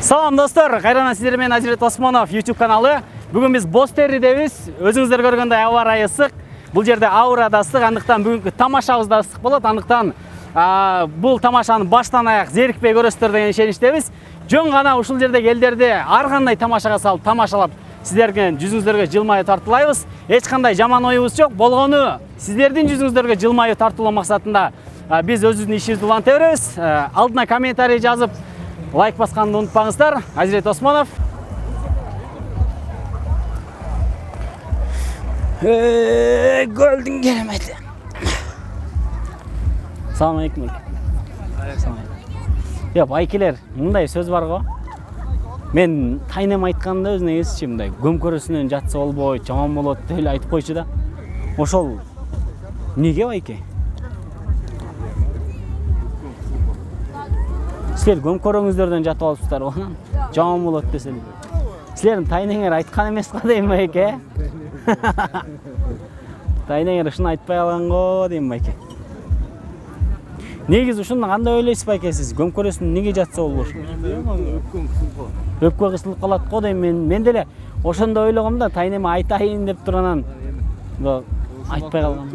Салам достор, кайрана сиздер менен Азирет Осмонов YouTube каналы. Бүгүн биз Бостеридебиз. Өзүңүздөр көргөндөй аба ырайы ысык. Бул жерде аура да ысык, андыктан бүгүнкү тамашабыз да ысык болот. Андыктан бул тамашаны баштан аяк зерикпей көрөсүздөр деген ишеничтебиз. Жөн гана ушул жердеги элдерди ар кандай тамашага салып, тамашалап, сиздерге жүзүңүздөргө жылмайы тартуулайбыз. Эч кандай жаман оюбуз жок. Болгону сиздердин жүзүңүздөргө жылмайы тартуулоо максатында биз өзүбүздүн ишибизди уланта беребиз. Алдына комментарий жазып, лайк басқанды ұмытпаңыздар. Азирет Осмонов. Гөлдің кереметі. Салам алейкум. Байкелер, мындай сөз бар го. Мен тайнем айтканда өзүнө эсичи мындай көмкөрөсүнөн жатса болбой, жаман болот деп эле айтып койчу да. Ошол неге байке? Силер көмкөрөңүздөрдөн жатып алыпсыздар го. Жаман болот десем. Силердин тайнеңер айткан эмес го дейм байке. Тайнеңер ушуну айтпай калган го дейм байке. Негизи ушуну кандай ойлойсуз байке сиз? Көмкөрөсүн неге жатса болбош? Өпкө кысылып калат го дейм мен деле ошондо ойлогом да, тайнеме айтайын деп туранан айтпай калгам.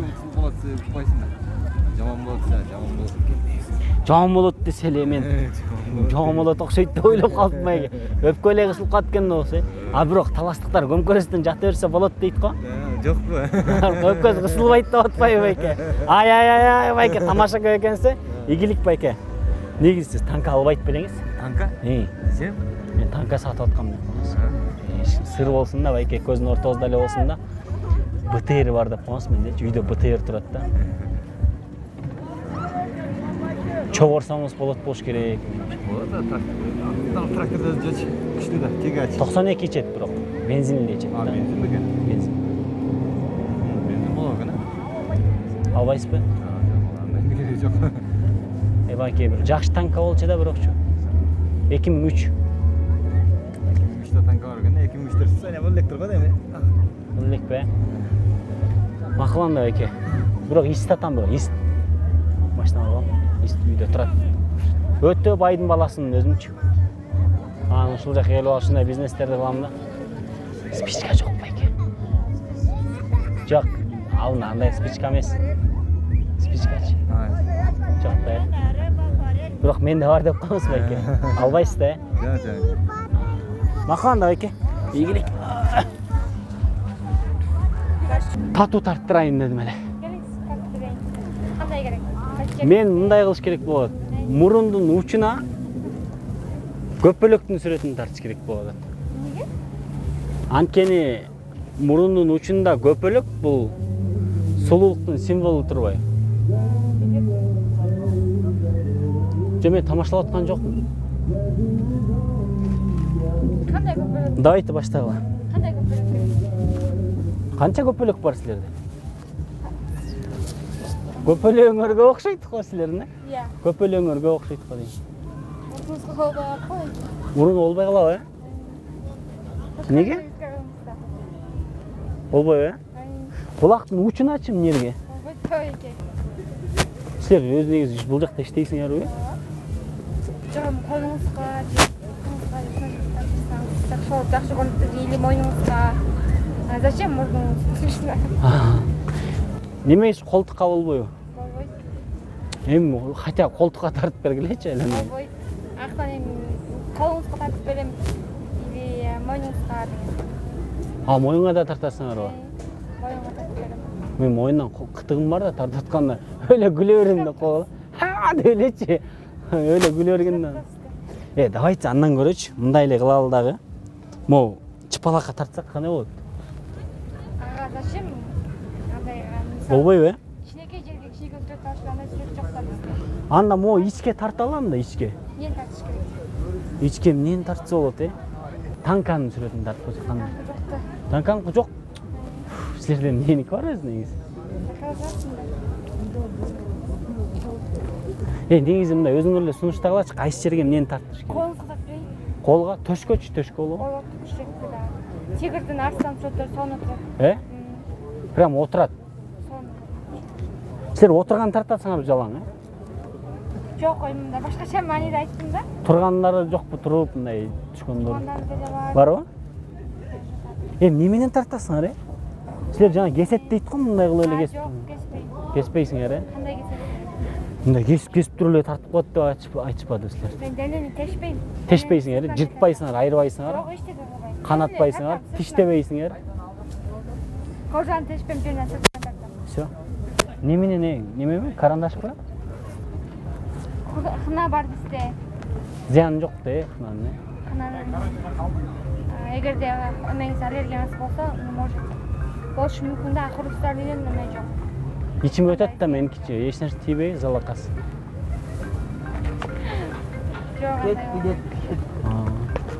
Жаман болот десе эле мен жаман болот окшойт деп ойлоп калдым байке. Өпкө эле кысылып калат экен да болсо. Бирок талаштыктар көмкөрөсүнөн жата берсе болот дейт го. Жокпу? Өпкөсү кысылбайт деп атпайбы байке? Ай байке, тамаша көп экенсиз. Игилик байке. Негизи сиз танка албайт белеңиз? Танка? Сен? Мен танка сатып аткам деп коесуз. Сыр болсун да байке, көздүн ортосунда эле болсун да. БТР бар деп коесуз мендечи. Үйдө БТР турат да. Чогорсаңыз болот болуш керек. Болот да, тракторда жөч күчтүү да, тегач. 92 ичет бирок, бензинли ичет. Бензин бекен? Бензин. Бензин болот экен. Албайсызбы? Мен кереги жок. Байке бир жакшы танка болчу да бирокчу. 2003. 2003 танка бар экен, 2003 сен бул электр го дейм. Бул элекпи? Макул анда байке. Бирок ис татам бирок, ис. Машина бар. Ис үйдө турат. Өтө байдын баласынын өзүмчү. Анан ушул жака келип алып ушундай бизнестерди кылам да. Спичка жок байке. Жок, алына андай спичка эмес. Спичкачы. Жок да. Бирок менде бар деп коесуз байке. Албайсыз да? Жок. Макул анда байке. Ийгилик. Татуу тарттырайын дедим эле. Мен мындай кылыш керек болот. Мурундун учуна көпөлөктүн сүрөтүн тартыш керек болот. Неге? Анткени мурундун учунда көпөлөк бул сулуулуктун символу турбайбы? Мен тамашалап аткан жокмун. Кандай көпөлөк? Давайте баштайлы. Кандай көпөлөк? Канча көпөлөк бар силерде? Көпөлөңөргө окшойт го силердин, Иә. Көпөлөңөргө окшойт го дейм. Отузга колго кой. Мурун болбой калабы, Неге? Болбойбу, Кулактын учуначы эмнеге? Болбойт койке. Силер өзүңүз бул жакта иштейсиңерби? Жогом колуңузга, жакшы көрүп или мойнуңузга. Зачем мурдуңуз? Неме колтукка болбойбу? Болбойт. Хотя колтукка тартып бергилечи эле. Болбойт. Актан колуңузга тартып берем или мойнуңузга. Моюңа да тартасыңарбы? Мойнуңга тартып берем. Мен моюндан кытыгым бар да тартып атканда өлө күлө берем деп койгула. Деп элечи. Өлө күлө бергенден. Давайте андан көрөчү. Мындай эле кылалы дагы. Могу чыпалакка тартсак кандай болот? Зачем? Болбойбу, Кичинекей жерге кичинекей сүрөт тартышканда сүрөт жок да бизде. Анда могу ичке тарта алам да, ичке. Эмнени тартыш керек? Ичке эмнени тартса болот, Танканын сүрөтүн тартып койсок кандай? Танканыкы жок. Силерде эмненики бар өзү негизи? Негизи мындай өзүңөр эле сунуштагылачы, кайсы жерге эмнени тартыш керек? Колуңузга тартып берейин. Колго, төшкөчү, төшкө болобу? Колго тартыш керек. Тигирдин арстан сүрөттөр сонун турат. Прям отурат. Силер отурган тартасыңар жалаң, Жоқ, мында башкача мааниде айттым да. Тургандары жокпу, туруп мындай түшкөндөр? Ондан деле бар. Барбы? Неменен тартасыңар, Силер жана кесет дейт го, мындай кылып эле кесип. Жоқ, кеспейм. Кеспейсиңер, Кандай кесет? Мындай кесип туруп эле тартып коет деп айтышпады силер. Мен денени тешпейм. Тешпейсиңер, жыртпайсыңар, айырбайсыңар, Жоқ, эчтеке кылбайм. канатпайсыңар, тиштебейсиңер. Кожаны тешпейм, жөнүнөн сыртынан тартам. Всё. Немеме? Карандашпы? Хына бар бизде. Зыян жок да, кынанын. Эгерде эмеңиз аллергияңыз болсо, может болушу мүмкүн да, хрусталь менен эме жок. Ичим өтөт да меникичи, эч нерсе тийбей, залакас. Жок, андай.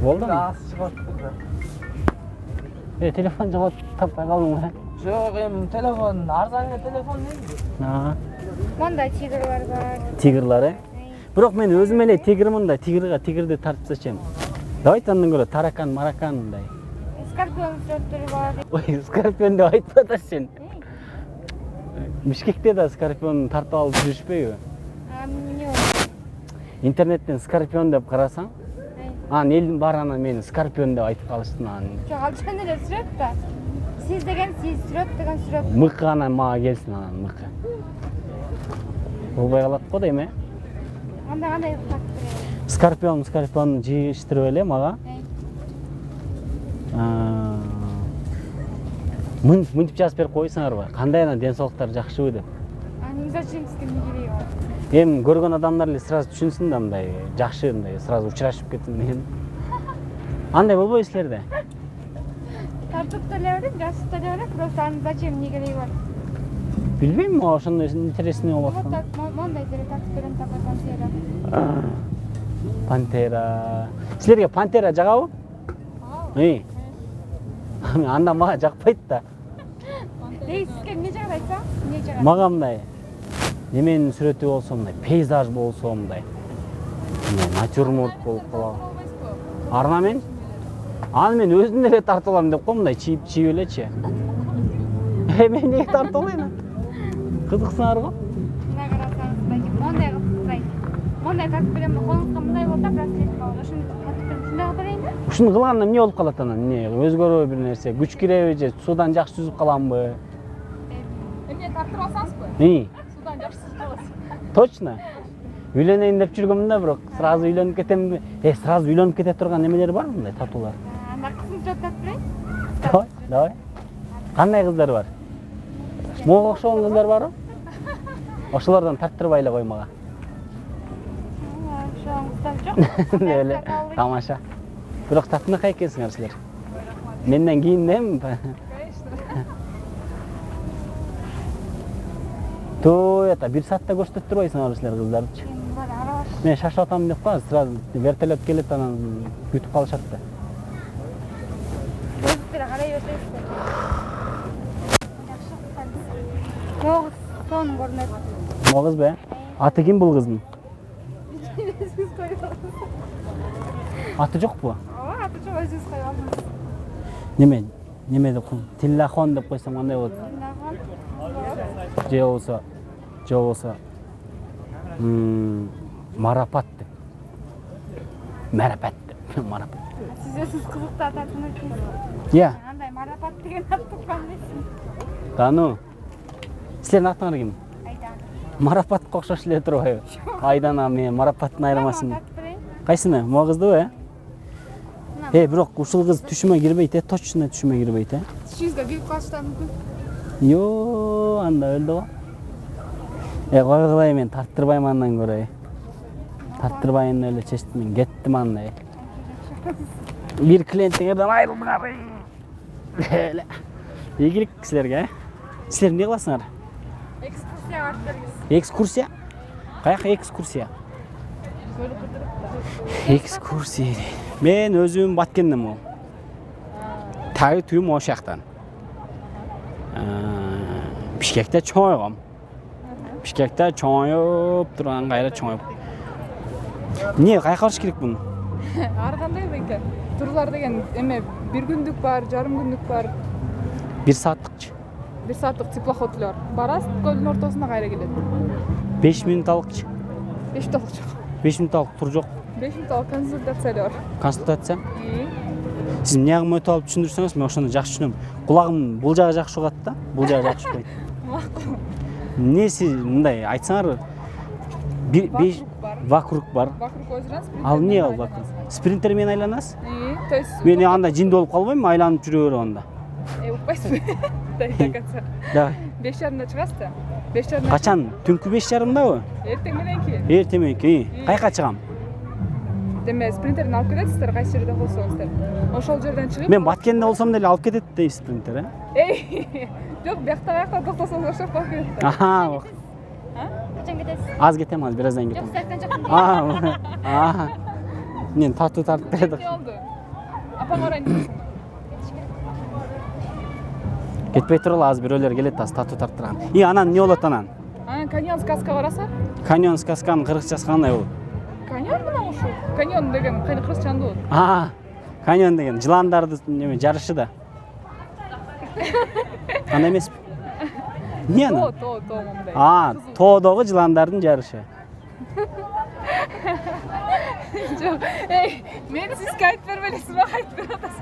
Болдуму? Телефон жогот таппай калдым. Жоқ, телефон, арзан телефон дейм. Мондай тигрлар бар. Тигрлар, Бирок мен өзүм эле тигрмин да, тигрди тартсачем. Давайте андан көрө таракан, маракан мындай. Скорпион сүрөттөрү бар. Ой, скорпион деп айтпа да сен. Бишкекте да скорпион тартып алып жүрүшпөйбү? Эмне? Интернеттен скорпион деп карасаң, анан элдин баары анан мени скорпион деп айтып калышты анан. Жок, ал жөн эле сүрөт да. Сиз деген сиз, сүрөт деген сүрөт. Мыкы анан мага келсин анан мыкы. Болбой калат го дейм, Анда кандай кылат берет? Скорпион жыйыштырып эле мага. Мынтип жазып берип койсоңарбы? Кандай анан ден соолуктар жакшыбы деп. Зачем сизге эмне кереги бар? Эми көргөн адамдар эле сразу түшүнсүн да мындай жакшы мындай сразу учурашып кетсин деген. Андай болбойбу силерде? Тартып деле берем, жазып деле берем, просто анын зачем эмне кереги бар? Билбейм, мага ошондой интересный болуп Вот аткан. так, мондай деле тартып берем, такой пантера. Пантера. Силерге пантера жагабы? Анда мага жакпайт да. Сизге эмне жагат айтса? Эмне жагат? Мага мындай неменин сүрөтү болсо, мындай пейзаж болсо, мындай натюрморт болуп калабы. Орнамент? Аны мен өзүм деле тартып алам деп кой, мындай чийип элечи. Мен эмнеге тартып алайын? Кызыксыңарбы? Мына карасаңыз, мондай кылып турайын. Мондай тартып берем, колуңузга мындай болуп да, браслет калат. Ошону тартып берем, шундай кылып берейинби? Ушуну кылганда эмне болуп калат анан? Эмне өзгөрөбү бир нерсе? Күч киреби же суудан жакшы түзүп каламбы? Эмне тартып алсаңызбы? Судан жакшы түзүп каласыз. Точно. Үйлөнөйүн деп жүргөмүн да, бирок сразу үйлөнүп кетемби? Сразу үйлөнүп кете турган немелер барбы мындай татуулар? Анда кыздын сүрөт тартып берейин. Давай. Кандай кыздар бар? Мага окшогон кыздар барбы? Ошолордон тарттырбай эле кой мага. Ошоң кыздар жок. Эле тамаша. Бирок татынакай экенсиңер силер. Менден кийиндеми? Это 1 саатта көрсөтүп турбайсыңарбы силер кыздарды? Мен шашып атам деп коебуз, сразу вертолет келет анан күтүп калышат да. Көзүктөрү карай берсеңиздер. Жакшы кыздар. Могуз сонун көрүнөт. Могузбу? Аты ким бул кыздын? Өзүңүз коюп алыңыз. Аты жокпу? Ооба, аты жок, өзүңүз коюп алыңыз. Неме деп коем? Тиллахон деп койсом кандай болот? Же болсо Марапат деп. Марапат. Сиз өзүңүз кызыктуу тартынып кетсиз. Иә. Андай Марапат деген ат турган эмесмин. Тану. Силердин атыңар ким? Айдан. Марапатка окшош эле турбайбы? Айдан менен Марапаттын айырмасын. Тартып берейин. Кайсыны? Могу кыздыбы, бирок ушул кыз түшүмө кирбейт, точно түшүмө кирбейт, Түшүңүзгө кирип калышы да мүмкүн. Йоо, анда өлдү го. Кой кылайын, мен тарттырбайм андан көрө. Тарттырбайын эле чечтим, мен кеттим андай. Бир клиентиңерден айрылдыңар. Эле. Ийгилик силерге, Силер эмне кыласыңар? Экскурсия барып келебиз. Экскурсия? Каяка экскурсия? Экскурсия. Мен өзүм Баткенден бул. Тагы түйүм ош жактан. Бишкекте чоңойгом. Бишкекте чоңоюп турган кайра чоңоюп. Эмне кайка барыш керек муну? Ар кандай беке? Турлар деген эме 1 күндүк бар, жарым күндүк бар. 1 сааттыкчы. 1 сааттык теплоходлор. Барасыз, көлдүн ортосуна кайра келет. 5 минут алыкчы. 5 минут жоқ. 5 минуттық тур жоқ. 5 минут консультация бар. Консультация. Сіз неғым өтіп алып түсіндірсеңіз, мен ошоны жақсы түсінемін. Құлағым бұл жағы жақсы шығады да, бұл жағы жақсы шықпайды. Не сіз мындай айтсаңар, вокруг бар. Вокруг озеран спринтер. Ал не ал вокруг? Спринтермен айланасыз? То есть Мен анда жинді болып қалмаймын, айланып жүре берем анда. ұқпайсыз. Дайдакатса. Давай. 5:30-да шығасыз да? 5:30. Қачан? Түнкі 5:30-да? Ертең менен кейін. Ертемен кейін. Қайқа шығам? Деме спринтерін алып кетесіздер, қайсы жерде болсаңыздар. Ошол жерден шығып. Мен Баткенде болсам деле алып кетет дейсіз спринтер, а? Жоқ, бияқта тоқтасаңыз ошоп алып кетет. Аха. Қашан кетесіз? Аз кетем, аз біраздан Жоқ, кетем. саяқтан жақын. Мен тату тартып береді. Не oldu? Апам орайын дейсің. Кетпей тұрыл, аз біреулер келет, аз тату тарттырған. И анан не болот анан? Каньон сказка бараса? Каньон сказканын кыргызчасы кандай болот? Каньон мына ошо. Каньон деген кайны кыргызчанды болот. Каньон деген жыландарды неме жарышы да. Андай эмеспи? Не анан? То мындай. Тоодогу жыландардын жарышы. Жоқ, мени сизге айтып бербелесиз, мага айтып берип атасыз.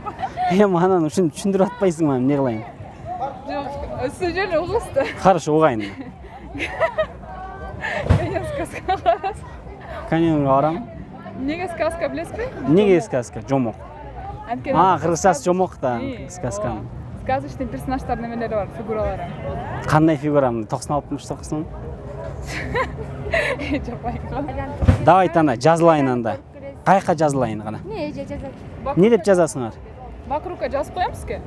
Анан ушуну түшүндүрүп атпайсыңбы, эмне кылайын? Жоқ, сөз жерде угуңуз да. Хорошо, угайын. Каньон сказка барасыз. Каньонго барам. Неге сказка билесизби? Неге сказка? Жомок. Кыргызчасы жомок да, сказканын. Сказочный персонаждардын немелери бар, фигуралары. Кандай фигурам? 90-69-м? Жоқ, байкал. Давай ана жазылайын анда. Кайка жазылайын гана. Не, жазады. Не деп жазасыңар? Вокругка жазып коем сизге.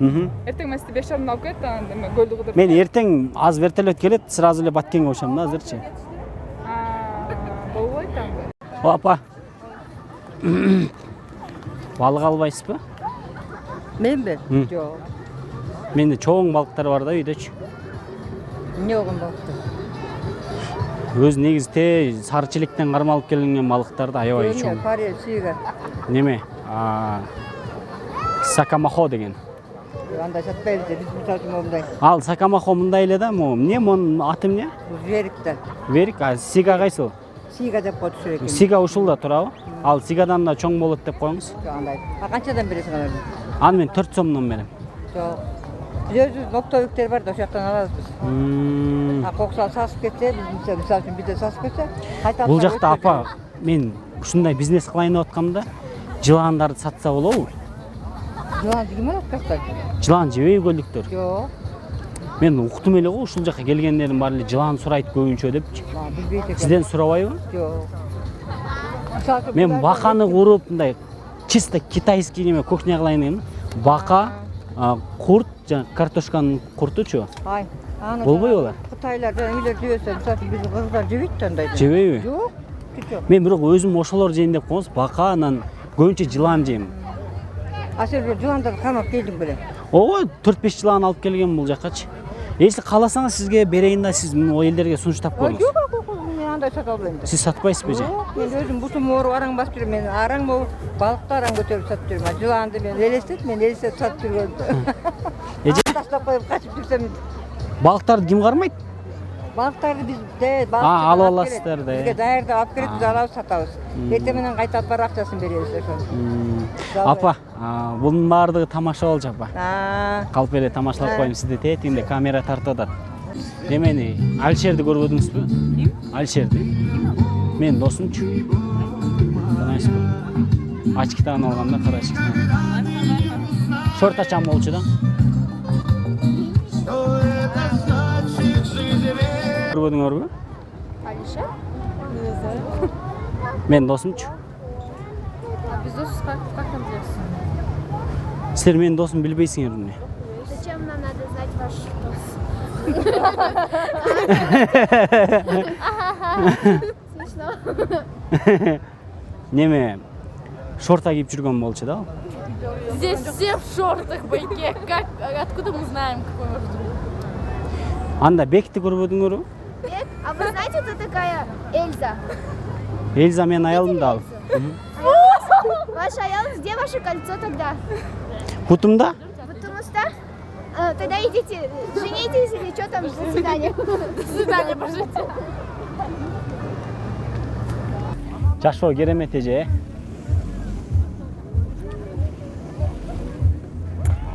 Эртең мен сизди 5:30-да алып кетет, анан эме көлдү кыдырып. Мен эртең аз вертолет келет, сразу эле Баткенге учам да азырчы. Болбойт анда. Апа. Балык албайсызбы? Менби? Жок. Менде чоң балыктар бар да үйдөчү. Эмне болгон балыкты? Өз негизде сары челектен кармалып келинген балыктарды аябай чоң. Форель, сига. Неме? Сакамахо деген. Анда сатпайбыз, биз мисалы мындай. Ал сакамахо мындай эле да, эмне монун аты эмне? Верик да. Верик, сига кайсыл? Сига деп коюшур экен. Сига ушул да турабы? Ал сигадан да чоң болот деп коюңуз. Андай. Канчадан бересиң аларды? Аны мен 4 сомдон берем. Жок. Биз өзүбүз ноктовиктер бар да, ошол жактан алабыз биз. Коксал сасып кетсе, биз мисалы үчүн бизде сасып кетсе, кайта Бул жакта апа, мен ушундай бизнес кылайын деп аткамда, жыландарды сатса болобу? Жылан ким алат кастар? Жылан жебейби көлдүктөр? Жок. Мен уктум эле го, ушул жакка келгендердин баары эле жылан сурайт көбүнчө депчи. Билбейт экен. Сизден сурабайбы? Жок. Мен баканы куруп, мындай чисто китайский неме кухня кылайын дегем. Бака, курт, картошканын куртучу. Ай. Болбойбу алар? Кытайлар жана үйлөр жебесе, мисалы биздин кыздар жебейт да андайды. Жебейби? Жок. Мен бирок өзүм ошолор жейин деп коебуз, бака, анан көбүнчө жылан жейм. Сен жыландарды кармап келдиң беле? Ого, 4-5 жылан алып келген бул жаккачы. Если кааласаңыз сизге берейин да, сиз о элдерге сунуштап көрүңүз. Жок, мен андай сата албайм да. Сиз сатпайсызбы же? Мен өзүм бутум ооруп араң басып жүрөм. Мен араң болуп, балыкты араң көтөрүп сатып жүрөм. Жыланды мен мен элестетип сатып жүргөм. Таштап коюп качып жүрсөм, Балыктарды ким кармайт? балыктарды биз балык алып аласыздар да. Бизге даярдап алып келет, биз алабыз, сатабыз. Эртең менен кайта алып барып акчасын беребиз ошо. Апа, бунун баардыгы тамаша болчу апа. Калп эле тамашалап коем сизди, тетинде камера тартып атат. Эмени Алишерди көрбөдүңүзбү? Ким? Алишерди. Мен досумчу. Таанайсызбы? Ачкитан алганда, кара ачкитан. Шорт ачам болчу да. Көрбөдүңөрбү? Алиша? Мен досумчу. Biz dostuz, как там biliyorsun? Силер менин досум билбейсиңер эмне? Зачем нам надо знать ваш дос? Смешно. Неме шорта кийип жүргөн болчу да. Здесь все в шортах, байке. Откуда мы знаем, какой ваш друг? Анда Бекти көрбөдүңөрбү? Бек? А вы знаете, кто такая Эльза? Эльза менин аялым да ал. Ваш аял, где ваше кольцо тогда? Кутумда? Потому что тогда идите, женитесь или что там, до свидания. До свидания, пожалуйста. Жашоо керемет эже.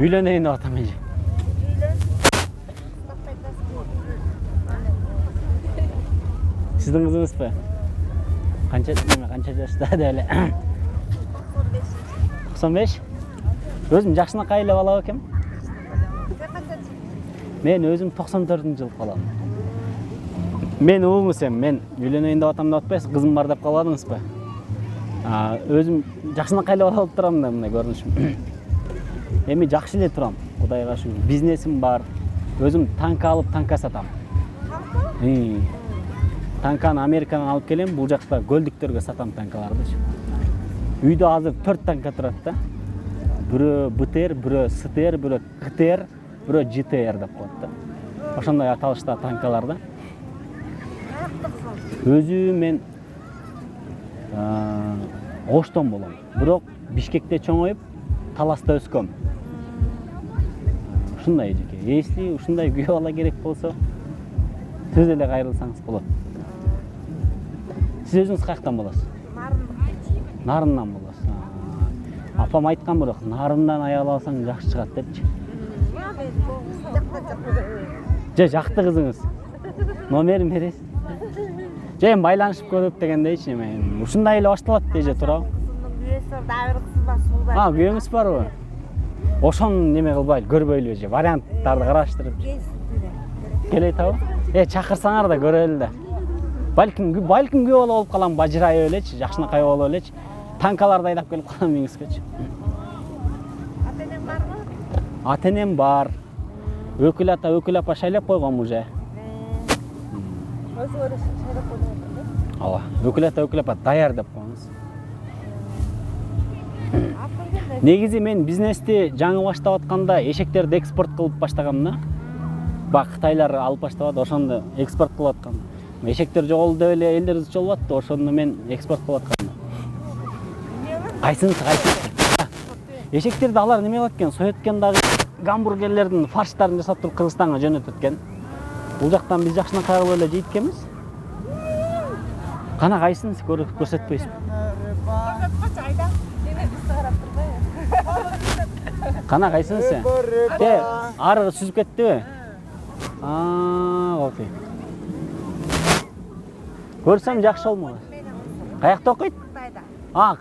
Үйлөнөйүн деп атам эже. Сиздин кызыңызбы? Канча жашта деп эле? 95. Өзүм жакшынакай эле бала экенмин. Мен өзүм 94-жылы калам. Мен угуңуз эм, мен үйлөнөйүн деп атам деп атпайсыз, кызым бар деп калбадыңызбы? Өзүм жакшынакай эле бала болуп турам да мындай көрүнүшүм. Эми жакшы эле турам, Кудайга шүгүр. Бизнесим бар. Өзүм танка алып, танка сатам. Танканы Америкадан алып келем, бул жакта көлдүктөргө сатам танкаларды. Үйдө азыр 4 танка турат да. Бирөө БТР, бирөө СТР, бирөө КТР, бирөө ЖТР деп коет да. Ошондой аталышта танкалар да. Өзүм мен Оштон болом. Бирок Бишкекте чоңоюп, Таласта өскөм. Ушундай эжеке. Если ушундай күйөө бала керек болсо, сөз эле кайрылсаңыз болот. Сиз өзүңүз каяктан болосуз? Нарындан болосуз. Апам айткан бирок, нарындан аял алсаң жакшы чыгат депчи. Же жакты кызыңыз. Номерин бересиз? Же эми байланышып көрүп дегендейчи эми. Ушундай эле башталат эже туурабы? Күйөөңүз барбы? Ошону неме кылбайлы, көрбөйлү же, варианттарды караштырып. Келе табы? Чакырсаңар да көрөлү да. Балким күйөө бала болуп калам, бажырайып элечи, жакшынакай болуп элечи. Танкаларды айдап келип калам үйүңүзгөчү. Ата-энең барбы? Ата-энем бар. Өкүл ата, өкүл апа шайлап койгон уже. Өзүңөр шайлап койдуңузбу? Ооба, өкүл ата, өкүл апа даяр деп коюңуз. Негизи мен бизнести жаңы баштап атканда эшектерди экспорт кылып баштагам да. Бак Кытайлар алып баштабады, ошондо экспорт кылып аткам. Эшектер жоголду деп эле элдерибиз чолуп атты, ошондо мен экспорт кылып аткам. Кайсынысы? Эшектерди алар неме кылат экен, соет экен-дагы гамбургерлердин фарштарын жасап туруп Кыргызстанга жөнөтөт экен. Бул жактан биз жакшынакай кылып эле жейт экенбиз. Кана кайсынысы көрсөтпөйсүзбү? Кана кайсынысы? Ары сүзүп кеттиби? Окей. Көрсөм жакшы болмок. Каякта окуйт? Кытайда.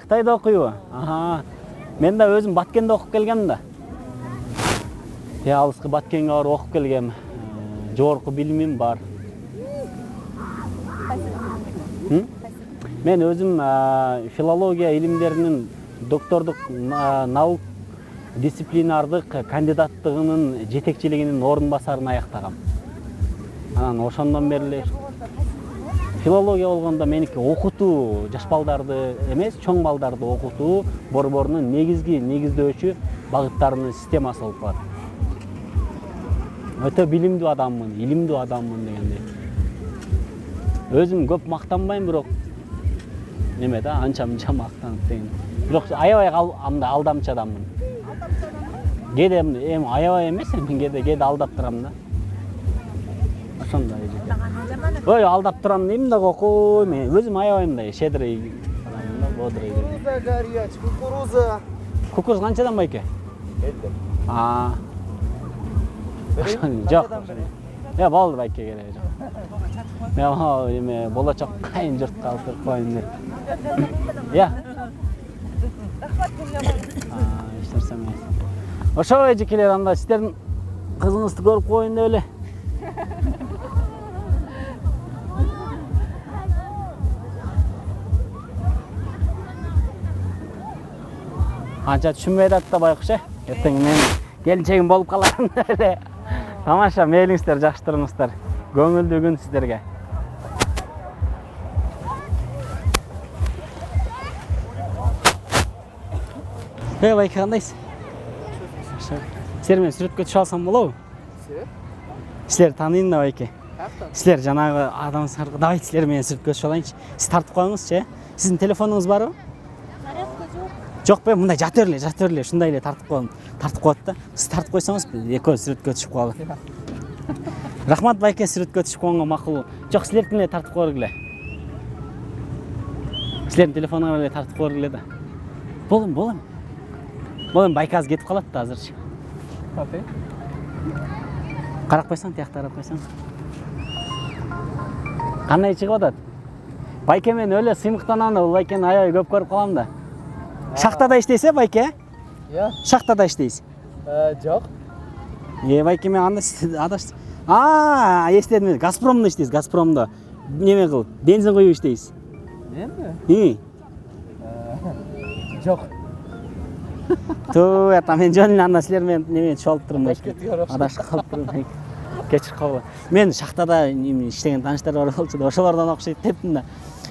Кытайда окуйбу? Мен да өзүм Баткенде окуп келгем да. Алыскы Баткенге барып окуп келгем. Жогорку билимим бар. Мен өзүм филология илимдеринин доктордук наук дисциплинардык кандидаттыгынын жетекчилигинин орун басарын аяктагам. Анан ошондон бери филология болгондо меники окутуу, жаш балдарды эмес, чоң балдарды окутуу борборунун негиздөөчү багыттарынын системасы болуп калат. Өтө билимдүү адаммын, илимдүү адаммын дегендей. Өзүм көп мактанбайм, бирок неме да, анча-мынча мактанып деген. Бирок аябай алдамчы адаммын. Кээде эми аябай эмес, кээде алдап турам да. Ошондой эже. Алдап турам дейм да, кокой, мен өзүм аябайм да, щедрый, бодрый. Кукуруза. Кукуруз канчадан байке? 50. Жок. Болду байке керек жок. Мен эме болочок кайын журтка алып коюн деп. Эч нерсе эмес. Ошо эжекелер, анда сиздердин кызыңызды көрүп коюн деп эле. Анча түшүнбөй атат да байкуш, эртең мен келинчегим болуп каларым деп эле. Тамаша, мейлиңиздер, жакшы туруңуздар. Көңүлдүү күн сиздерге. Байке, кандайсыз? Силер менен сүрөткө түшө алсам болобу? Силер тааныйм да байке. Силер жанагы адамсыздар, давайте силер менен сүрөткө түшө алайынчы. Сиз тартып коюңузчу, Сиздин телефонуңуз барбы? Жок бе, мындай жатыр эле, ушундай эле тартып коет да. Сиз тартып койсоңуз, экөөбүз сүрөткө түшүп калалы. Рахмат байке, сүрөткө түшүп койгонго макул. Жок, силердикин эле тартып коелу эле. Силердин телефонуңар эле тартып койгула эле да. Болом байке азыр кетип калат да азырчы. Окей. Карап койсоң, тиякта карап койсоң. Кандай чыгып атат? Байке мен өлө сыймыктанам да, бул байкени аябай көп көрүп калам да. Шахтада иштейсиз, байке? Я? Шахтада иштейсиз. Жок. Байке мен анда адаш. Эстедим. Газпромдо иштейсиз, Газпромдо. Неме кылып, бензин куюп иштейсиз. Менби? Жок. Туу, мен жөн эле анда силер менен неме түшүп алып турмун. Адашып калып турмун. Кечирип калгыла. Мен шахтада иштеген тааныштар бар болчу да, ошолордон окшойт дептим да.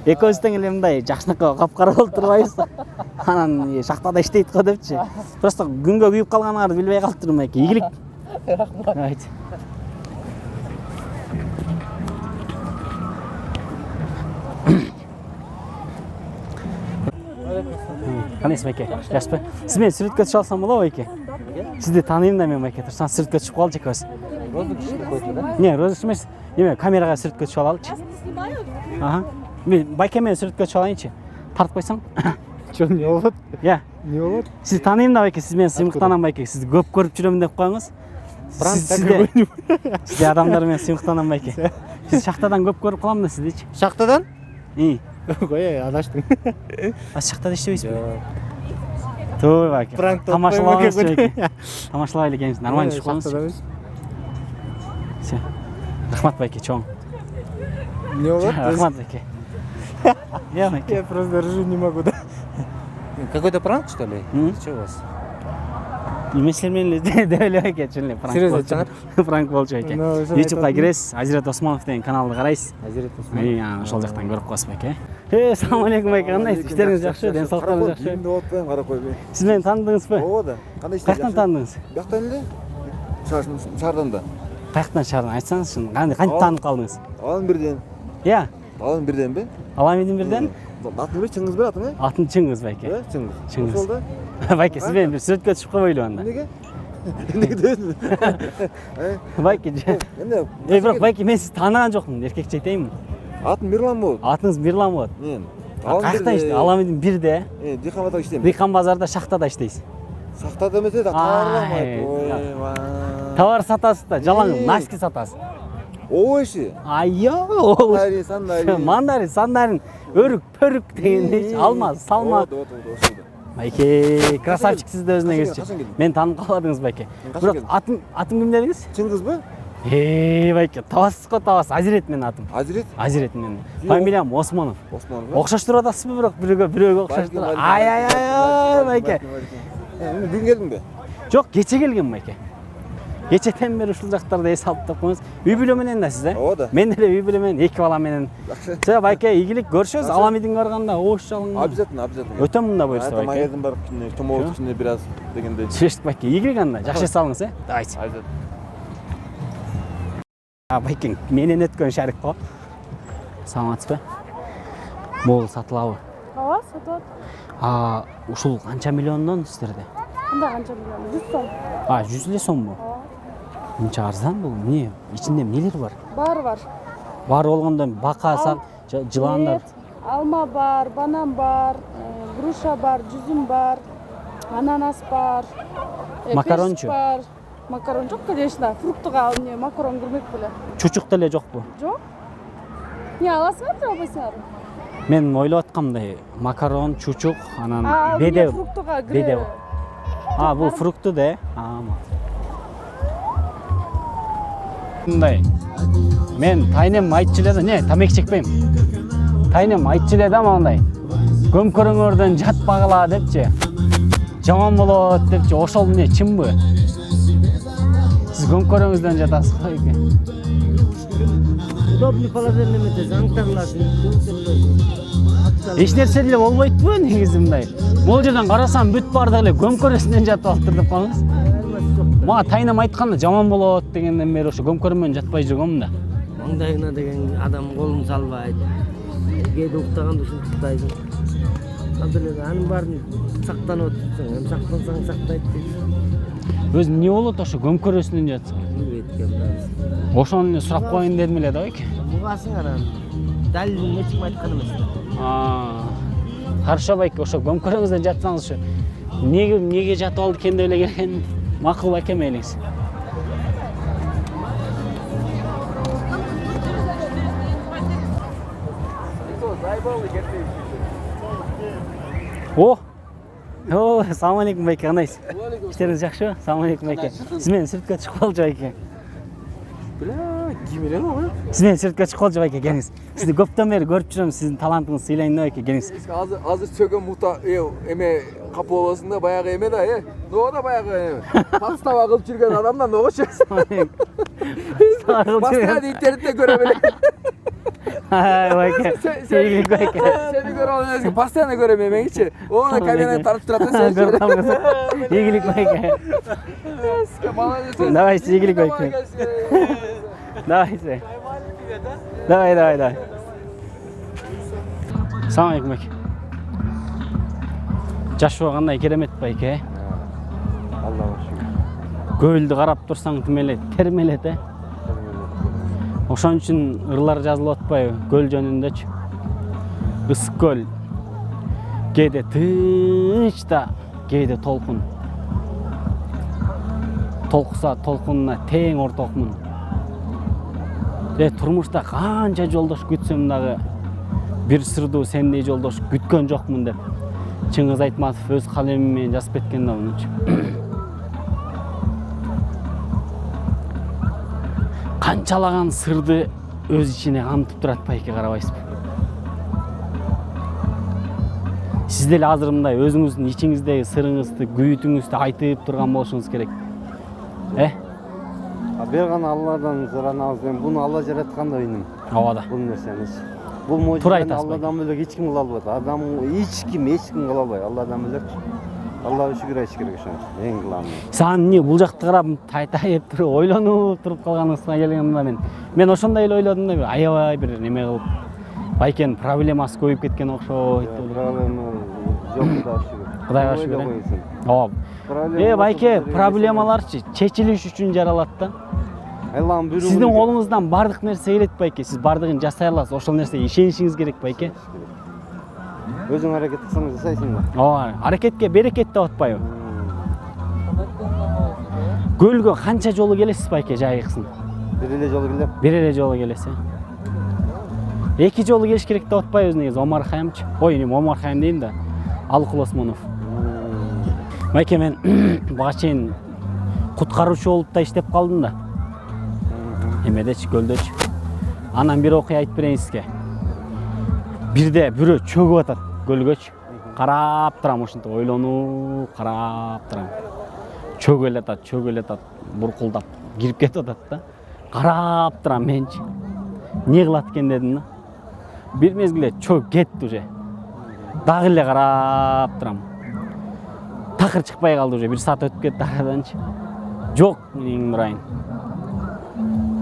Экөөбүз тең эле мындай жакшынакы капкара болуп турбайбыз. Анан шахтада иштейт го депчи. Просто күнгө күйүп калганыңарды билбей калыптырмын байке. Ийгилик. Рахмат. Кандайсыз байке? Жакшысызбы? Сиз менен сүрөткө түшүп алсам болобу байке? Сизди тааныйм да мен байке. Турсаң сүрөткө түшүп калчы экөөбүз. Розы кишине койду да? Не, розыш эмес. Эме камерага сүрөткө түшүп алалычы. Мен байке менен сүрөткө түшүп алайынчы. Тартып койсоң. Жо, не болот? Я. Не болот? Сизди тааныйм да байке, сиз менен сыймыктанам байке. Сизди көп көрүп жүрөм деп коюңуз. Сизде адамдар менен сыймыктанам байке. Сиз шахтадан көп көрүп калам да сиздичи. Шахтадан? Кой, адаштым. Шахтада иштебейсизби? Тоо байке. Тамашалабыз байке. Тамашалайлы экенбиз. Нормально түшүп калыңыз. Все. Рахмат байке, чоң. Не болот? Рахмат байке. Я байке. Я просто даже не могу, да? Какой-то пранк, что ли? Что у вас? Силер менен эле байке, чын эле пранк болчу. Пранк болчу байке. YouTubeга киресиз, Азирет Осмонов деген каналды карайсыз. Азирет Осмонов. Ошол жактан көрүп коесуз байке. Assalamu алейкум байке, кандайсыз? Иштериңиз жакшы, ден соолуктарыңыз жакшы. Мен деп атпайм, карап койбой. Сиз мени таандыңызбы? Ооба да. Кандай иштейсиз? Каяктан таандыңыз? Бияктан эле? Шаардан да. Каяктан шаардан айтсаңызчы, кантип таанып калдыңыз? Алын бирден. Я, Алын бирденби? Аламидин бирден? Атын эмес, Чыңгыз бир атың, Атын Чыңгыз байке. Чыңгыз. Чыңгыз. Ошол да. Байке, сиз менен бир сүрөткө түшүп койбойлу анда. Эмнеге? Эмнеге дедиң? Байке, Эмне? бирок байке мен сизди тааныган жокмун, эркекче айтайынбы? Атым Мирлан болот. Атыңыз Мирлан болот. Мен. Каякта иштейсиз? Аламидин бирде. Дыйкан базарда иштейм. Дыйкан базарда шахтада иштейсиз. Сактада эмес да, таарламайт. Товар сатасыз да, жалаң наски сатасыз. Овощи. Айё, Сандарин. мандарин, сандарин, өрүк, пөрүк дегендей, алма, салма. Ошол да. Байке, красавчик сиз да өзүнө Качан келчи. келдиң? Мен таанып калбадыңыз байке. Бирок атым ким дедиңиз? Чыңгызбы? Байке, табасыз го табасыз. Азирет менин атым. Азирет? Азирет менин. Фамилиям Осмонов. Осмонов. Окшоштуруп атасызбы бирок бирөөгө окшоштуруп? Ай, байке. Бүгүн келдиңби? Жок, кече келгем байке. Кечеден бери ушул жактарда эс алып тапканбыз. Үй бүлө менен да сиз, Ооба да. Мен деле үй бүлө менен, 2 бала менен. Жок, байке, ийгилик көрүшөбүз. Аламидин барганда оош жалың. Обязательно. Өтө мында буюрса байке. Майдын бар кичине, чомолук кичине бир аз дегендей. Чештик байке, ийгилик анда. Жакшы эс алыңыз, Давайте. Байке, менен өткөн шарик го. Саламатсызбы? Мол сатылабы? Ооба, сатылат. Ушул канча миллиондон сиздерде? Кандай канча миллион? 100 сом. 100 эле сомбу? Мынча арзан бул. Эмне? Ичинде эмнелер бар? Баары бар. Бар болгондо бака, жыландар. Алма бар, банан бар, груша бар, жүзүм бар, ананас бар. Макарончу? Бар. Макарон жок, конечно. Фруктуга макарон кирмек беле. Чучук деле жокпу? Жок. Не аласыңар же албайсыңар? Мен ойлоп аткамдай, макарон, чучук, анан беде. Фруктуга Беде. Бул фрукту да, мындай. Мен тайнем айтчу эле да, не, тамеки чекпейм. Тайнем айтчу эле да мындай. Көмкөрөңөрдөн жатпагыла депчи. Жаман болот депчи. Ошол эмне чынбы? Сиз көмкөрөңүздөн жатасыз го экен. Удобный положение эмес, аңтарласың. Эч нерсе деле болбойтпу негизи мындай. Могул жерден карасам бүт бардык эле көмкөрөсүнөн жатып алыптыр деп коюңуз. Мага тайнам айтканда жаман болот дегенден бери ошо көмкөрөмөн жатпай жүргөм да. Маңдайына деген адам колун салбайт. Кээде уктаганда ушинтиптайсың. Анын баарын сактанып отурсуң, эми сактансаң сактайт дейт. Өзү эмне болот ошо көмкөрөсүнөн жатсың? Ошону эле сурап коеюн дедим эле да байке. Бугасың анан. Далилин эч ким айткан эмес. Хорошо байке, ошо көмкөрөңүздөн жатсаңыз ушу неге жатып алды экен деп эле келген макул байке мейлиңиз. Assalamu alaikum байке, кандайсыз? Иштериңиз жакшыбы? Assalamu alaikum байке. Сиз менен сүрөткө чыгып калчу байке. Ким эле ау? Сиз менен сүрөткө чыгып калчу байке, келиңиз. Сизди көптөн бери көрүп жүрөм, сиздин талантыңызды сыйлайын деп байке, келиңиз. Азыр сөгөн мута эме капы болосун да баягы эме да Ного да баягы подстава кылып жүргөн адамдан ногочу. Постоянно интернетте көрөм эле. Байке, сейгилик байке. Сени көрүп алып постоянно көрөм эмеңичи. Оны камераны тартып турат да сен. Ийгилик байке. Давай, сейгилик байке. Давай. Assalamu alaikum байке. Жашоо кандай керемет байке. Аллага шүгүр. Көлдү карап турсаң тимелет, термелет, Ошон үчүн ырлар жазылып атпайбы көл жөнүндөчү. Ысык көл. Кээде тынч да, кээде толкун. Толкуса толкунуна тең ортокмун. Турмушта канча жолдош күтсөм дагы бир сырдуу сендей жолдош күткөн жокмун деп Чыңгыз Айтматов өз калеми менен жазып кеткен да мунчу. Канчалаган сырды өз ичине камтып турат байке, карабайсызбы? Сиз деле азыр мындай өзүңүздүн ичиңиздеги сырыңызды, күйүтүңүздү айтып турган болушуңуз керек. Бир гана Алладан суранабыз, буну Алла жараткан да үйнүм. Ооба да. Бул нерсени. Бул можизаны Алладан бөлөк эч ким кыла албайт. Адам эч ким кыла албайт. Алладан бөлөк. Аллага шүгүр айтыш керек ошон. Эң кыламын. Саған эмне бул жакты карап тайтайып туруп, ойлонуп туруп калганыңызга келгенмин мен ошондой эле ойлодум да, аябай бир неме кылып, байкенин проблемасы көбөйүп кеткен окшойт. Проблема жок да шүгүр. Кудайга шүгүр. Ооба. Байке, проблемаларчы чечилиш үчүн жаралат да. Сиздин колуңуздан бардык нерсе келет байке, сиз бардыгын жасай аласыз, ошол нерсеге ишенишиңиз керек байке. Өзүң аракет кылсаң жасайсың да. Ооба, аракетке берекет деп атпайбы? Көлгө канча жолу келесиз байке жайыксын? Бир эле жолу келем. Бир эле жолу келесиз. Эки жолу келиш керек деп атпайбыз негизи, Омар Хаямчы. Ой, эми Омар Хаям дейм да. Алыкул Осмонов. Байке, мен буга чейин куткаруучу болуп да иштеп калдым да. Эмедечи, көлдөчү. Анан бир окуя айтып берейин сизге. Бирде бирөө чөгүп атат көлгөчү. Карап турам, ушинтип ойлонуп, карап турам. Чөгүп атат, буркулдап, кирип кетип атат да. Карап турам менчи. Не кылат экен дедим да. Бир мезгилде чөгүп кетти уже. Дагы эле карап турам. Такыр чыкпай калды уже, 1 саат өтүп кетти араданчы. Жок, менин мурайын.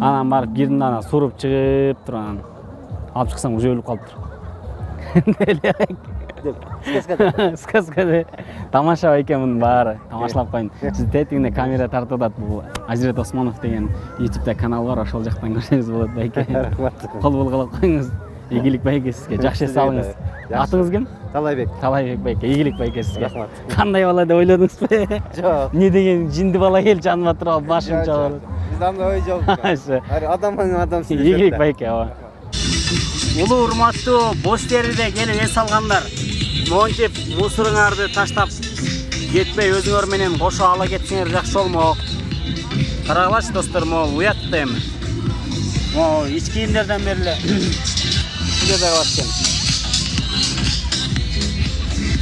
Анан барып кирдим, анан суруп чыгып турам. Алып чыксам уже өлүп калыптыр. Сказка. Тамаша байке, мунун баары. Тамашалап коюн. Сиз тетигине камера тартып атат. Бул Азирет Осмонов деген YouTube'да канал бар, ошол жактан көрсөңүз болот байке. Кол булгалап коюңуз. Ийгилик байке сизге. Жакшы салыңыз. Атыңыз ким? Талайбек. Талайбек байке. Ийгилик байке сизге. Кандай бала деп ойлодуңузбу? Жок. Не деген жинди бала кел жаныма туруп башым чабылып. Bizden ой жок. Адам сүйлөшөт. Ийгилик байке, ооба. Улуу урматтуу боз териде келип эс алгандар, мончип мусоруңарды таштап кетпей өзүңөр менен кошо ала кетсеңер жакшы болмок. Карагылачы достор, могу уятты эми. Могу ич кийимдерден бери эле. Сизге да калат экен.